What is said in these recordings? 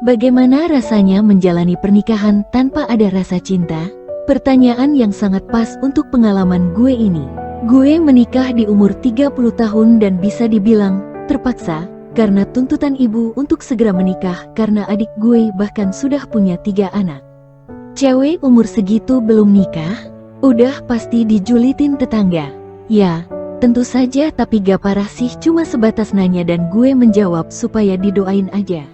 Bagaimana rasanya menjalani pernikahan tanpa ada rasa cinta? Pertanyaan yang sangat pas untuk pengalaman gue ini. Gue menikah di umur 30 tahun dan bisa dibilang terpaksa karena tuntutan ibu untuk segera menikah karena adik gue bahkan sudah punya 3 anak. Cewek umur segitu belum nikah? Udah pasti dijulitin tetangga. Ya, tentu saja, tapi gak parah sih, cuma sebatas nanya dan gue menjawab supaya didoain aja.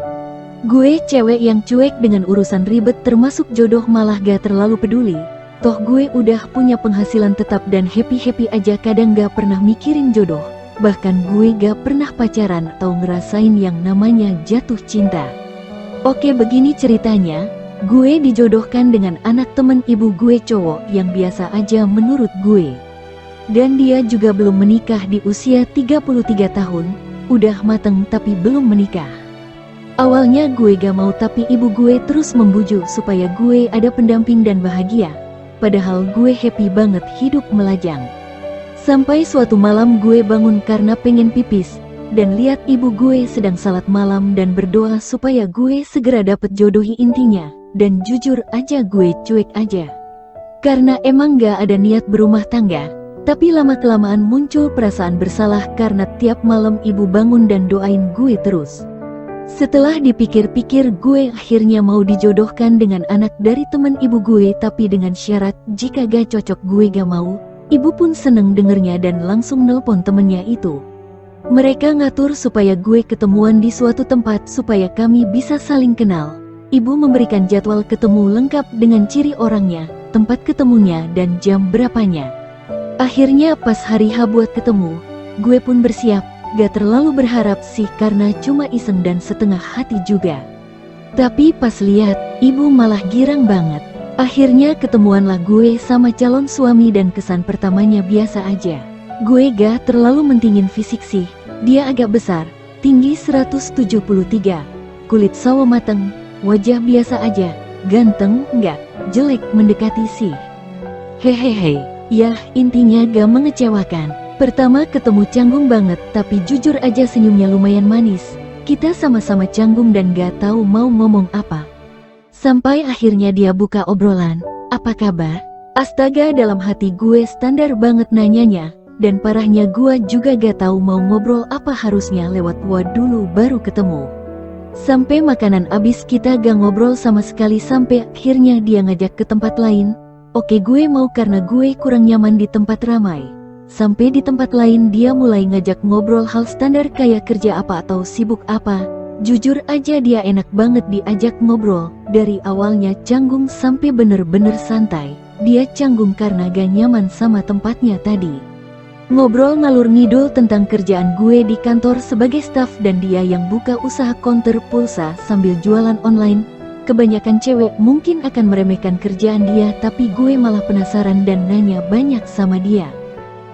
Gue cewek yang cuek dengan urusan ribet termasuk jodoh, malah gak terlalu peduli. Toh gue udah punya penghasilan tetap dan happy-happy aja, kadang gak pernah mikirin jodoh. Bahkan gue gak pernah pacaran atau ngerasain yang namanya jatuh cinta. Oke, begini ceritanya. Gue dijodohkan dengan anak temen ibu gue, cowok yang biasa aja menurut gue. Dan dia juga belum menikah, di usia 33 tahun, udah mateng tapi belum menikah. Awalnya gue gak mau, tapi ibu gue terus membujuk supaya gue ada pendamping dan bahagia. Padahal gue happy banget hidup melajang. Sampai suatu malam gue bangun karena pengen pipis, dan lihat ibu gue sedang salat malam dan berdoa supaya gue segera dapet jodohi intinya. Dan jujur aja gue cuek aja. Karena emang gak ada niat berumah tangga. Tapi lama-kelamaan muncul perasaan bersalah karena tiap malam ibu bangun dan doain gue terus. Setelah dipikir-pikir, gue akhirnya mau dijodohkan dengan anak dari temen ibu gue, tapi dengan syarat jika gak cocok gue gak mau. Ibu pun seneng dengernya dan langsung nelpon temennya itu. Mereka ngatur supaya gue ketemuan di suatu tempat supaya kami bisa saling kenal. Ibu memberikan jadwal ketemu lengkap dengan ciri orangnya, tempat ketemunya, dan jam berapanya. Akhirnya pas hari H buat ketemu, gue pun bersiap. Gak terlalu berharap sih karena cuma iseng dan setengah hati juga. Tapi pas lihat, ibu malah girang banget. Akhirnya ketemuanlah gue sama calon suami dan kesan pertamanya biasa aja. Gue gak terlalu mentingin fisik sih. Dia agak besar, tinggi 173, kulit sawo mateng, wajah biasa aja, ganteng enggak, jelek mendekati sih. Hehehe, ya intinya gak mengecewakan. Pertama ketemu canggung banget, tapi jujur aja senyumnya lumayan manis. Kita sama-sama canggung dan gak tahu mau ngomong apa. Sampai akhirnya dia buka obrolan, "Apa kabar?" Astaga, dalam hati gue standar banget nanyanya. Dan parahnya gue juga gak tahu mau ngobrol apa, harusnya lewat WA dulu baru ketemu. Sampai makanan abis kita gak ngobrol sama sekali, sampai akhirnya dia ngajak ke tempat lain. Oke, gue mau karena gue kurang nyaman di tempat ramai. Sampai di tempat lain dia mulai ngajak ngobrol hal standar kayak kerja apa atau sibuk apa. Jujur aja dia enak banget diajak ngobrol. Dari awalnya canggung sampai bener-bener santai. Dia canggung karena gak nyaman sama tempatnya tadi. Ngobrol ngalur ngidul tentang kerjaan gue di kantor sebagai staff, dan dia yang buka usaha counter pulsa sambil jualan online. Kebanyakan cewek mungkin akan meremehkan kerjaan dia, tapi gue malah penasaran dan nanya banyak sama dia.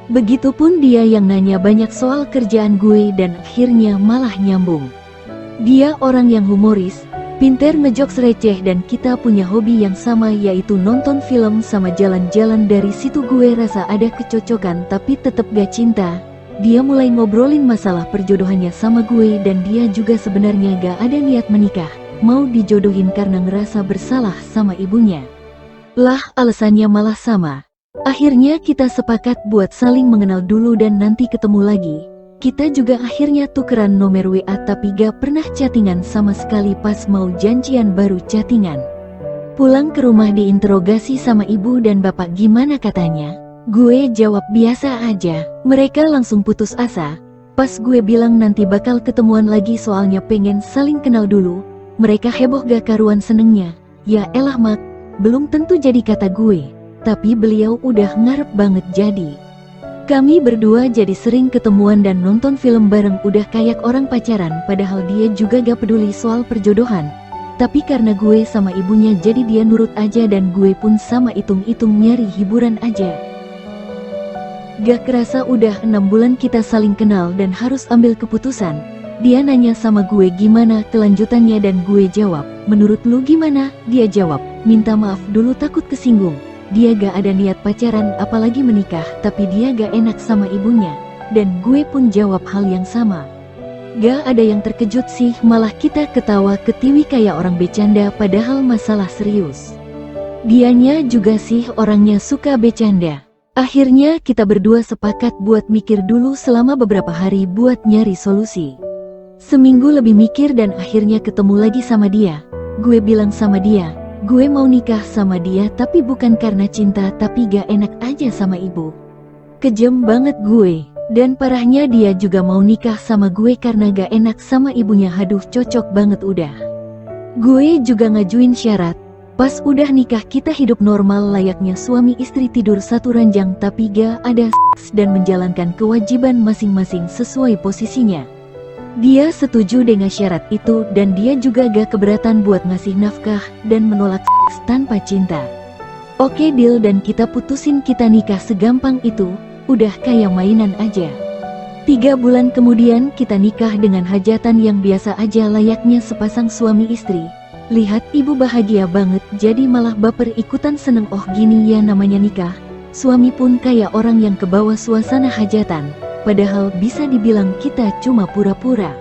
Begitupun dia yang nanya banyak soal kerjaan gue dan akhirnya malah nyambung. Dia orang yang humoris, pinter ngejokes receh, dan kita punya hobi yang sama yaitu nonton film sama jalan-jalan. Dari situ gue rasa ada kecocokan, tapi tetep gak cinta. Dia mulai ngobrolin masalah perjodohannya sama gue, dan dia juga sebenarnya gak ada niat menikah, mau dijodohin karena ngerasa bersalah sama ibunya. Lah, alasannya malah sama. Akhirnya kita sepakat buat saling mengenal dulu dan nanti ketemu lagi. Kita juga akhirnya tukeran nomor WA, tapi gak pernah chattingan sama sekali. Pas mau janjian baru chattingan. Pulang ke rumah diinterogasi sama ibu dan bapak gimana katanya. Gue jawab biasa aja. Mereka langsung putus asa. Pas gue bilang nanti bakal ketemuan lagi soalnya pengen saling kenal dulu, mereka heboh gak karuan senengnya. Ya elah mak, belum tentu jadi kata gue. Tapi beliau udah ngarep banget jadi. Kami berdua jadi sering ketemuan dan nonton film bareng, udah kayak orang pacaran. Padahal dia juga gak peduli soal perjodohan. Tapi karena gue sama ibunya jadi dia nurut aja, dan gue pun sama itung-itung nyari hiburan aja. Gak kerasa udah 6 bulan kita saling kenal dan harus ambil keputusan. Dia nanya sama gue gimana kelanjutannya dan gue jawab, "Menurut lu gimana?" Dia jawab, "Minta maaf dulu, takut kesinggung. Dia gak ada niat pacaran apalagi menikah, tapi dia gak enak sama ibunya." Dan gue pun jawab hal yang sama. Gak ada yang terkejut sih, malah kita ketawa ketiwi kayak orang bercanda padahal masalah serius. Dianya juga sih orangnya suka bercanda. Akhirnya kita berdua sepakat buat mikir dulu selama beberapa hari buat nyari solusi. Seminggu lebih mikir dan akhirnya ketemu lagi sama dia. Gue bilang sama dia, gue mau nikah sama dia tapi bukan karena cinta tapi gak enak aja sama ibu. Kejam banget gue. Dan parahnya dia juga mau nikah sama gue karena gak enak sama ibunya. Haduh, cocok banget udah. Gue juga ngajuin syarat. Pas udah nikah kita hidup normal layaknya suami istri, tidur satu ranjang tapi gak ada seks dan menjalankan kewajiban masing-masing sesuai posisinya. Dia setuju dengan syarat itu dan dia juga gak keberatan buat ngasih nafkah dan menolak seks tanpa cinta. Oke deal, dan kita putusin kita nikah segampang itu. Udah kayak mainan aja. 3 bulan kemudian kita nikah dengan hajatan yang biasa aja layaknya sepasang suami istri. Lihat ibu bahagia banget jadi malah baper ikutan seneng. Oh gini ya namanya nikah. Suami pun kayak orang yang kebawa suasana hajatan. Padahal bisa dibilang kita cuma pura-pura.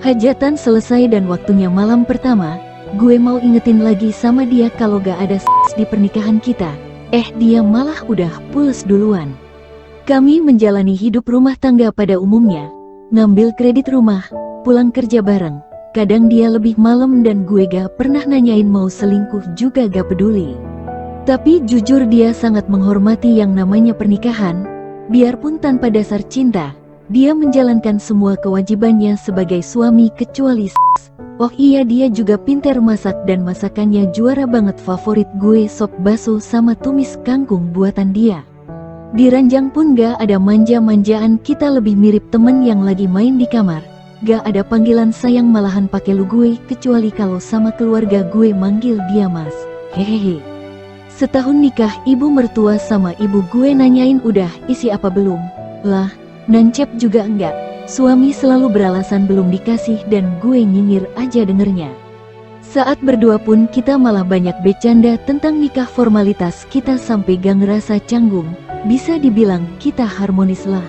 Hajatan selesai dan waktunya malam pertama. Gue mau ingetin lagi sama dia kalau gak ada seks di pernikahan kita. Dia malah udah pules duluan. Kami menjalani hidup rumah tangga pada umumnya, ngambil kredit rumah, pulang kerja bareng. Kadang dia lebih malam dan gue gak pernah nanyain mau selingkuh juga gak peduli. Tapi jujur dia sangat menghormati yang namanya pernikahan, biarpun tanpa dasar cinta, dia menjalankan semua kewajibannya sebagai suami kecuali seks. Oh iya, dia juga pintar masak dan masakannya juara banget. Favorit gue sop bakso sama tumis kangkung buatan dia. Di ranjang pun gak ada manja-manjaan, kita lebih mirip temen yang lagi main di kamar. Gak ada panggilan sayang, malahan pakai lu gue, kecuali kalau sama keluarga gue manggil dia mas. Hehehe. Setahun nikah ibu mertua sama ibu gue nanyain udah isi apa belum. Lah, nancep juga enggak. Suami selalu beralasan belum dikasih dan gue nyinyir aja dengernya. Saat berdua pun kita malah banyak bercanda tentang nikah, formalitas kita sampai gak ngerasa canggung. Bisa dibilang kita harmonis lah.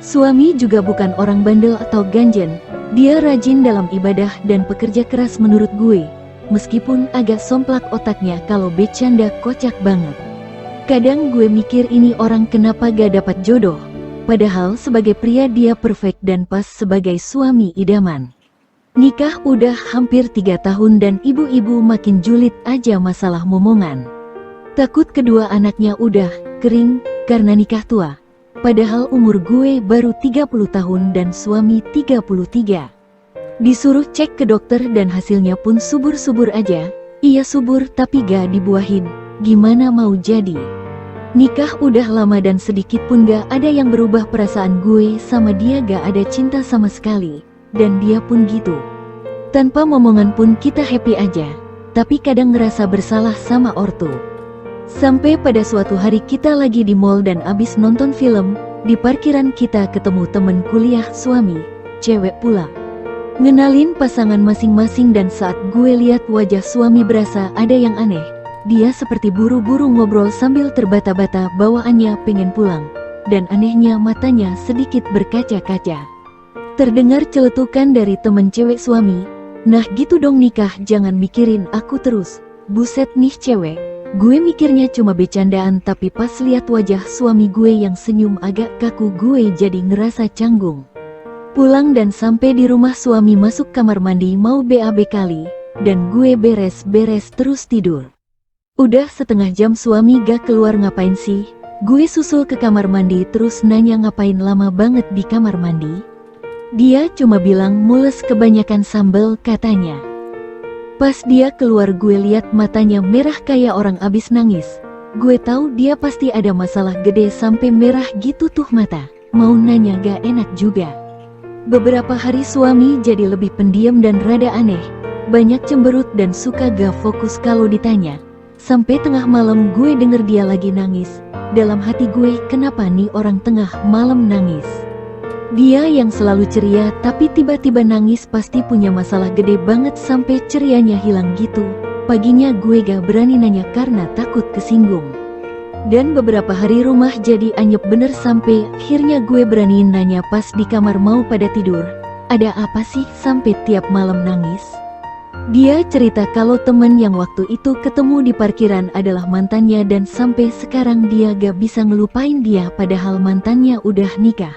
Suami juga bukan orang bandel atau ganjen. Dia rajin dalam ibadah dan pekerja keras menurut gue. Meskipun agak somplak otaknya kalau bercanda kocak banget. Kadang gue mikir ini orang kenapa gak dapat jodoh. Padahal sebagai pria dia perfect dan pas sebagai suami idaman. Nikah udah hampir 3 tahun dan ibu-ibu makin julid aja masalah momongan. Takut kedua anaknya udah kering karena nikah tua. Padahal umur gue baru 30 tahun dan suami 33. Disuruh cek ke dokter dan hasilnya pun subur-subur aja. Iya subur tapi gak dibuahin. Gimana mau jadi? Nikah udah lama dan sedikit pun gak ada yang berubah. Perasaan gue sama dia gak ada cinta sama sekali. Dan dia pun gitu. Tanpa momongan pun kita happy aja. Tapi kadang ngerasa bersalah sama ortu. Sampai pada suatu hari kita lagi di mall dan abis nonton film, di parkiran kita ketemu temen kuliah suami, cewek pula. Ngenalin pasangan masing-masing dan saat gue lihat wajah suami berasa ada yang aneh. Dia seperti buru-buru ngobrol sambil terbata-bata, bawaannya pengen pulang. Dan anehnya matanya sedikit berkaca-kaca. Terdengar celetukan dari temen cewek suami, nah gitu dong nikah jangan mikirin aku terus. Buset nih cewek. Gue mikirnya cuma bercandaan tapi pas lihat wajah suami gue yang senyum agak kaku gue jadi ngerasa canggung. Pulang dan sampai di rumah suami masuk kamar mandi mau BAB kali, dan gue beres-beres terus tidur. Udah setengah jam suami gak keluar. Ngapain sih? Gue susul ke kamar mandi terus nanya ngapain lama banget di kamar mandi. Dia cuma bilang mules kebanyakan sambal katanya. Pas dia keluar gue lihat matanya merah kayak orang abis nangis. Gue tahu dia pasti ada masalah gede sampai merah gitu tuh mata. Mau nanya gak enak juga. Beberapa hari suami jadi lebih pendiam dan rada aneh. Banyak cemberut dan suka gak fokus kalau ditanya. Sampai tengah malam gue denger dia lagi nangis. Dalam hati gue, kenapa nih orang tengah malam nangis? Dia yang selalu ceria tapi tiba-tiba nangis pasti punya masalah gede banget sampai cerianya hilang gitu. Paginya gue gak berani nanya karena takut kesinggung. Dan beberapa hari rumah jadi anyep bener sampai akhirnya gue beraniin nanya pas di kamar mau pada tidur. Ada apa sih sampai tiap malam nangis? Dia cerita kalau temen yang waktu itu ketemu di parkiran adalah mantannya dan sampai sekarang dia gak bisa ngelupain dia padahal mantannya udah nikah.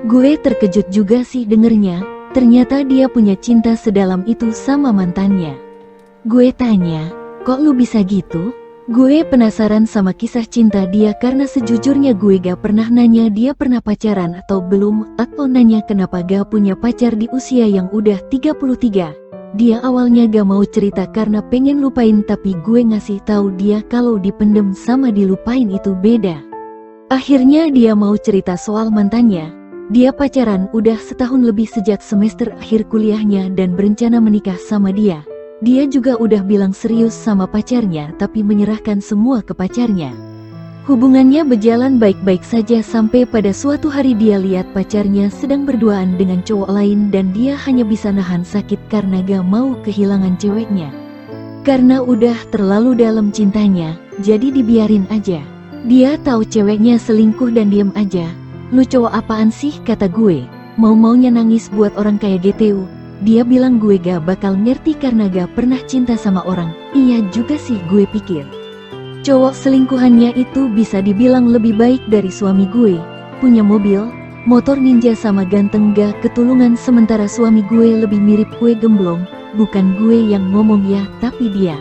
Gue terkejut juga sih dengernya, ternyata dia punya cinta sedalam itu sama mantannya. Gue tanya, kok lu bisa gitu? Gue penasaran sama kisah cinta dia karena sejujurnya gue gak pernah nanya dia pernah pacaran atau belum, atau nanya kenapa gak punya pacar di usia yang udah 33. Dia awalnya gak mau cerita karena pengen lupain tapi gue ngasih tahu dia kalau dipendem sama dilupain itu beda. Akhirnya dia mau cerita soal mantannya. Dia pacaran udah setahun lebih sejak semester akhir kuliahnya dan berencana menikah sama dia. Dia juga udah bilang serius sama pacarnya tapi menyerahkan semua ke pacarnya. Hubungannya berjalan baik-baik saja sampai pada suatu hari dia lihat pacarnya sedang berduaan dengan cowok lain dan dia hanya bisa nahan sakit karena gak mau kehilangan ceweknya. Karena udah terlalu dalam cintanya, jadi dibiarin aja. Dia tahu ceweknya selingkuh dan diem aja. Lu cowok apaan sih kata gue, mau-maunya nangis buat orang kayak GTU. Dia bilang gue gak bakal ngerti karena gak pernah cinta sama orang. Iya juga sih gue pikir. Cowok selingkuhannya itu bisa dibilang lebih baik dari suami gue. Punya mobil, motor ninja sama ganteng gak ketulungan sementara suami gue lebih mirip kue gemblong. Bukan gue yang ngomong ya, tapi dia.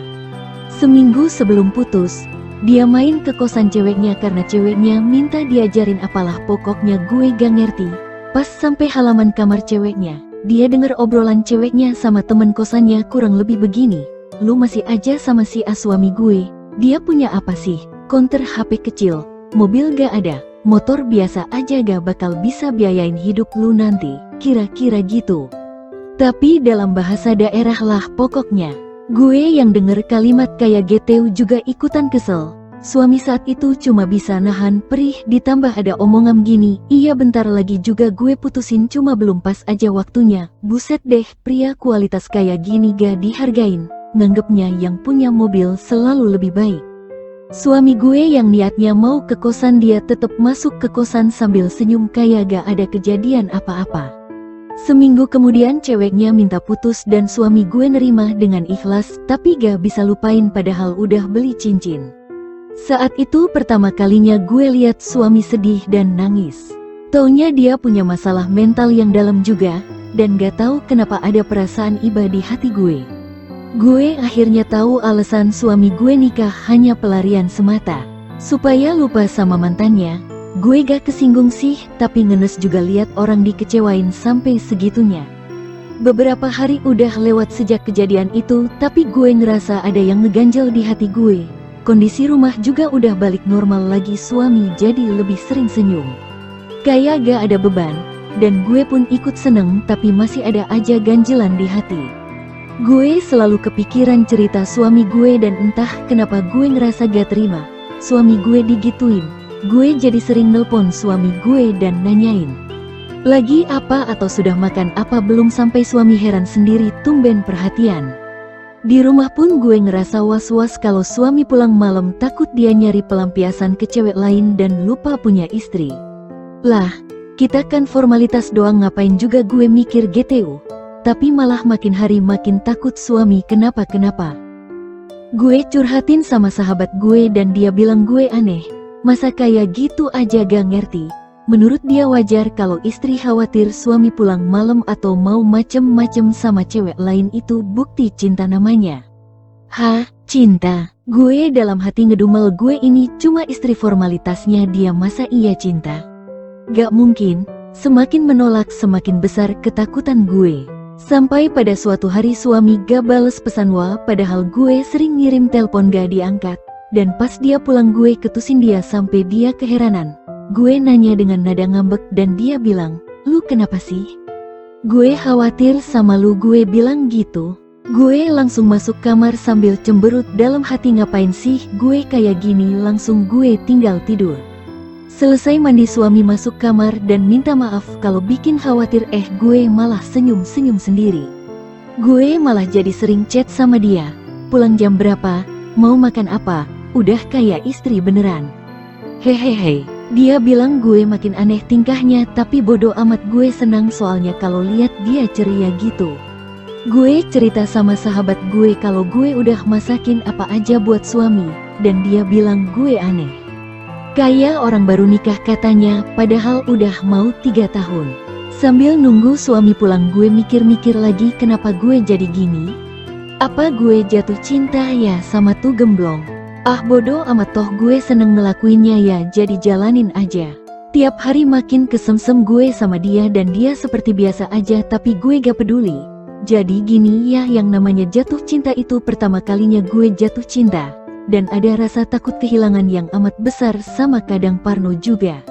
Seminggu sebelum putus, dia main ke kosan ceweknya karena ceweknya minta diajarin apalah pokoknya gue gak ngerti. Pas sampai halaman kamar ceweknya, dia denger obrolan ceweknya sama temen kosannya kurang lebih begini. Lu masih aja sama si A suami gue. Dia punya apa sih? Konter HP kecil, mobil gak ada, motor biasa aja gak bakal bisa biayain hidup lu nanti. Kira-kira gitu. Tapi dalam bahasa daerah lah pokoknya. Gue yang denger kalimat kayak GTU juga ikutan kesel. Suami saat itu cuma bisa nahan perih ditambah ada omongan gini, iya bentar lagi juga gue putusin cuma belum pas aja waktunya. Buset deh, pria kualitas kayak gini gak dihargain. Nganggepnya yang punya mobil selalu lebih baik. Suami gue yang niatnya mau ke kosan dia tetap masuk ke kosan sambil senyum kayak gak ada kejadian apa-apa. Seminggu kemudian ceweknya minta putus dan suami gue nerima dengan ikhlas tapi gak bisa lupain padahal udah beli cincin. Saat itu pertama kalinya gue lihat suami sedih dan nangis. Taunya dia punya masalah mental yang dalam juga dan gak tahu kenapa ada perasaan iba di hati gue. Gue akhirnya tahu alasan suami gue nikah hanya pelarian semata. Supaya lupa sama mantannya. Gue gak kesinggung sih, tapi ngenes juga lihat orang dikecewain sampai segitunya. Beberapa hari udah lewat sejak kejadian itu, tapi gue ngerasa ada yang ngeganjel di hati gue. Kondisi rumah juga udah balik normal lagi, suami jadi lebih sering senyum. Kayak gak ada beban, dan gue pun ikut seneng tapi masih ada aja ganjelan di hati. Gue selalu kepikiran cerita suami gue dan entah kenapa gue ngerasa gak terima. Suami gue digituin. Gue jadi sering nelpon suami gue dan nanyain. Lagi apa atau sudah makan apa belum sampai suami heran sendiri tumben perhatian. Di rumah pun gue ngerasa was-was kalau suami pulang malam takut dia nyari pelampiasan ke cewek lain dan lupa punya istri. Lah, kita kan formalitas doang ngapain juga gue mikir GTU. Tapi malah makin hari makin takut suami kenapa-kenapa. Gue curhatin sama sahabat gue dan dia bilang gue aneh. Masa kayak gitu aja gak ngerti. Menurut dia wajar kalau istri khawatir suami pulang malam atau mau macem-macem sama cewek lain itu bukti cinta namanya. Hah, cinta? Gue dalam hati ngedumel gue ini cuma istri formalitasnya dia masa iya cinta? Gak mungkin, semakin menolak semakin besar ketakutan gue. Sampai pada suatu hari suami gak bales pesan padahal gue sering ngirim telepon gak diangkat. Dan pas dia pulang gue ketusin dia sampai dia keheranan. Gue nanya dengan nada ngambek dan dia bilang, lu kenapa sih? Gue khawatir sama lu, gue bilang gitu. Gue langsung masuk kamar sambil cemberut dalam hati ngapain sih gue kayak gini, langsung gue tinggal tidur. Selesai mandi suami masuk kamar dan minta maaf kalau bikin khawatir, gue malah senyum-senyum sendiri. Gue malah jadi sering chat sama dia. Pulang jam berapa? Mau makan apa? Udah kayak istri beneran. Hehehe, Dia bilang gue makin aneh tingkahnya, tapi bodo amat, gue senang soalnya kalau lihat dia ceria gitu. Gue cerita sama sahabat gue kalau gue udah masakin apa aja buat suami, dan dia bilang gue aneh. Kayak orang baru nikah katanya, padahal udah mau 3 tahun. Sambil nunggu suami pulang gue mikir-mikir lagi kenapa gue jadi gini. Apa gue jatuh cinta ya sama tuh gemblong? Ah bodoh amat, toh gue seneng ngelakuinnya ya, jadi jalanin aja. Tiap hari makin kesemsem gue sama dia dan dia seperti biasa aja, tapi gue gak peduli. Jadi gini ya, yang namanya jatuh cinta itu pertama kalinya gue jatuh cinta. Dan ada rasa takut kehilangan yang amat besar sama kadang parno juga.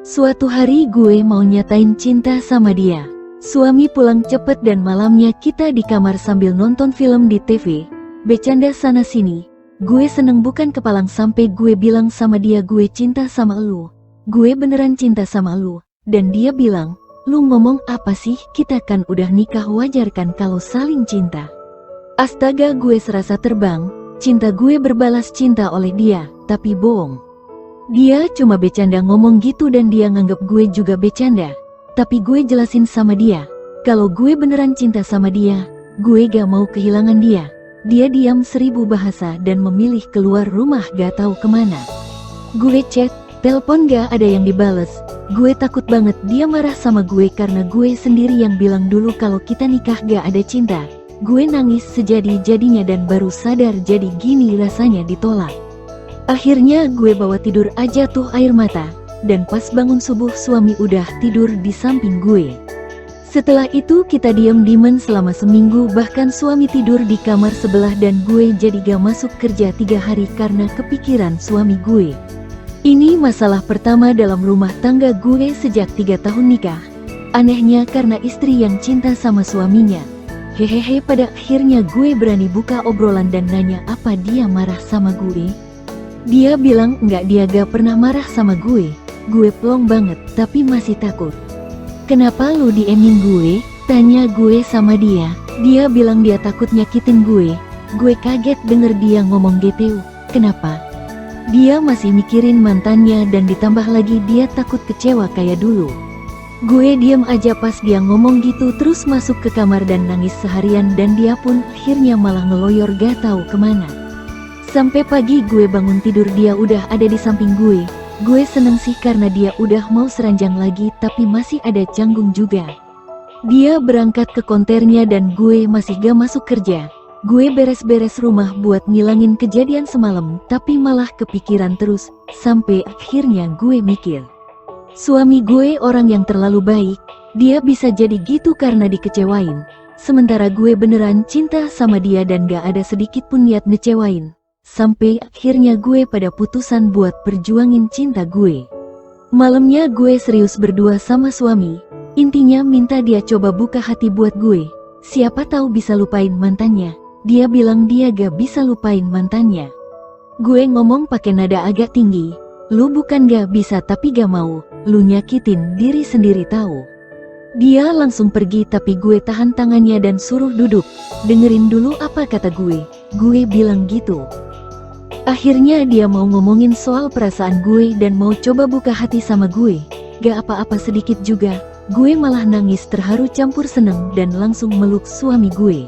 Suatu hari gue mau nyatain cinta sama dia. Suami pulang cepet dan malamnya kita di kamar sambil nonton film di TV. Bercanda sana sini. Gue seneng bukan kepalang sampai gue bilang sama dia gue cinta sama lu. Gue beneran cinta sama lu. Dan dia bilang, lu ngomong apa sih, kita kan udah nikah, wajar kan kalau saling cinta. Astaga, gue serasa terbang. Cinta gue berbalas cinta oleh dia, tapi bohong. Dia cuma bercanda ngomong gitu dan dia nganggep gue juga bercanda. Tapi gue jelasin sama dia, kalau gue beneran cinta sama dia, gue gak mau kehilangan dia. Dia diam 1000 bahasa dan memilih keluar rumah gak tahu kemana. Gue chat, telepon gak ada yang dibales. Gue takut banget dia marah sama gue karena gue sendiri yang bilang dulu kalau kita nikah gak ada cinta. Gue nangis sejadi-jadinya dan baru sadar jadi gini rasanya ditolak. Akhirnya gue bawa tidur aja tuh air mata. Dan pas bangun subuh suami udah tidur di samping gue. Setelah itu kita diem-dieman selama seminggu, bahkan suami tidur di kamar sebelah dan gue jadi gak masuk kerja 3 hari karena kepikiran suami gue. Ini masalah pertama dalam rumah tangga gue sejak 3 tahun nikah. Anehnya karena istri yang cinta sama suaminya. Hehehe, pada akhirnya gue berani buka obrolan dan nanya apa dia marah sama gue. Dia bilang enggak, dia gak pernah marah sama gue. Gue plong banget tapi masih takut. Kenapa lu diemin gue? Tanya gue sama dia. Dia bilang dia takut nyakitin gue. Gue kaget denger dia ngomong gitu. Kenapa? Dia masih mikirin mantannya dan ditambah lagi dia takut kecewa kayak dulu. Gue diam aja pas dia ngomong gitu, terus masuk ke kamar dan nangis seharian dan dia pun akhirnya malah ngeloyor gak tahu kemana. Sampai pagi gue bangun tidur dia udah ada di samping gue. Gue seneng sih karena dia udah mau seranjang lagi, tapi masih ada canggung juga. Dia berangkat ke konternya dan gue masih gak masuk kerja. Gue beres-beres rumah buat ngilangin kejadian semalam, tapi malah kepikiran terus. Sampai akhirnya gue mikir, suami gue orang yang terlalu baik. Dia bisa jadi gitu karena dikecewain. Sementara gue beneran cinta sama dia dan gak ada sedikit pun niat ngecewain. Sampai akhirnya gue pada putusan buat perjuangin cinta gue. Malamnya gue serius berdua sama suami. Intinya minta dia coba buka hati buat gue. Siapa tahu bisa lupain mantannya. Dia bilang dia gak bisa lupain mantannya. Gue ngomong pakai nada agak tinggi. Lu bukan gak bisa tapi gak mau. Lu nyakitin diri sendiri tahu. Dia langsung pergi tapi gue tahan tangannya dan suruh duduk. Dengerin dulu apa kata gue. Gue bilang gitu. Akhirnya dia mau ngomongin soal perasaan gue dan mau coba buka hati sama gue. Gak apa-apa sedikit juga. Gue malah nangis terharu campur seneng dan langsung meluk suami gue.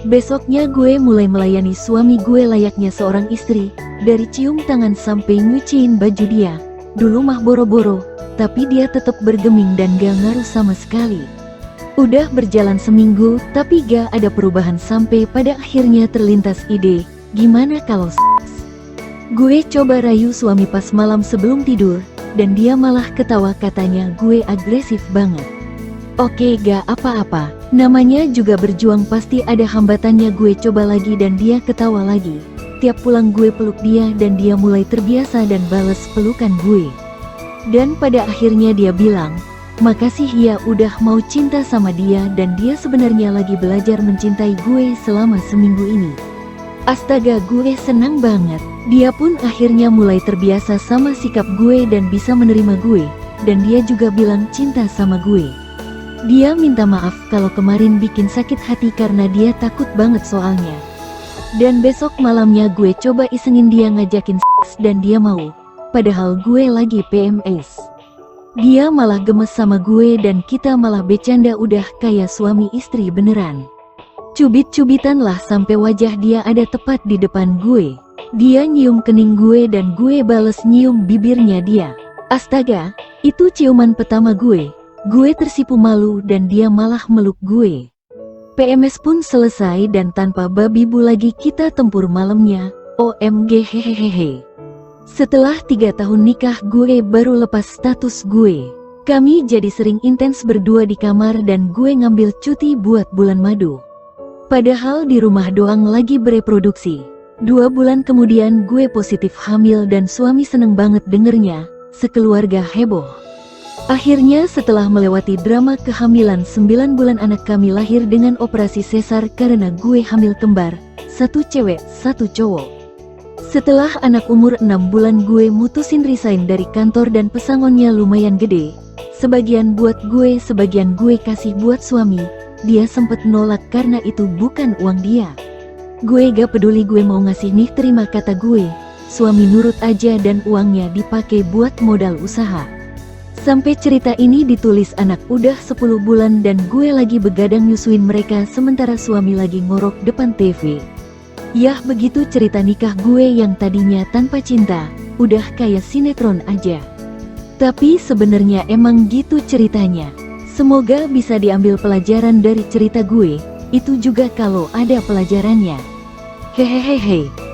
Besoknya gue mulai melayani suami gue layaknya seorang istri. Dari cium tangan sampai nyuciin baju dia. Dulu mah boro-boro, tapi dia tetap bergeming dan gak ngaruh sama sekali. Udah berjalan seminggu, tapi gak ada perubahan sampai pada akhirnya terlintas ide. Gimana kalau gue coba rayu suami pas malam sebelum tidur, dan dia malah ketawa katanya gue agresif banget. Oke gak apa-apa, namanya juga berjuang pasti ada hambatannya. Gue coba lagi dan dia ketawa lagi. Tiap pulang gue peluk dia dan dia mulai terbiasa dan bales pelukan gue. Dan pada akhirnya dia bilang, makasih ya udah mau cinta sama dia dan dia sebenarnya lagi belajar mencintai gue selama seminggu ini. Astaga, gue senang banget. Dia pun akhirnya mulai terbiasa sama sikap gue dan bisa menerima gue. Dan dia juga bilang cinta sama gue. Dia minta maaf kalau kemarin bikin sakit hati karena dia takut banget soalnya. Dan besok malamnya gue coba isengin dia ngajakin seks dan dia mau. padahal gue lagi PMS. Dia malah gemes sama gue dan kita malah bercanda udah kayak suami istri beneran. Cubit-cubitan lah sampai wajah dia ada tepat di depan gue. Dia nyium kening gue dan gue bales nyium bibirnya dia. Astaga, itu ciuman pertama gue. Gue tersipu malu dan dia malah meluk gue. PMS pun selesai dan tanpa babi bu lagi kita tempur malamnya. OMG hehehehe. Setelah 3 tahun nikah gue baru lepas status gue. Kami jadi sering intens berdua di kamar dan gue ngambil cuti buat bulan madu. Padahal di rumah doang lagi bereproduksi. 2 bulan kemudian gue positif hamil dan suami seneng banget dengernya. Sekeluarga heboh. Akhirnya setelah melewati drama kehamilan 9 bulan anak kami lahir dengan operasi sesar karena gue hamil kembar, 1 cewek, 1 cowok. Setelah anak umur 6 bulan gue mutusin resign dari kantor dan pesangonnya lumayan gede. Sebagian buat gue, sebagian gue kasih buat suami. Dia sempet nolak karena itu bukan uang dia. Gue gak peduli, gue mau ngasih nih terima kata gue. Suami nurut aja dan uangnya dipakai buat modal usaha. Sampai cerita ini ditulis anak udah 10 bulan dan gue lagi begadang nyusuin mereka sementara suami lagi ngorok depan TV. Yah begitu cerita nikah gue yang tadinya tanpa cinta, udah kayak sinetron aja. Tapi sebenarnya emang gitu ceritanya. Semoga bisa diambil pelajaran dari cerita gue, itu juga kalau ada pelajarannya. Hehehehe.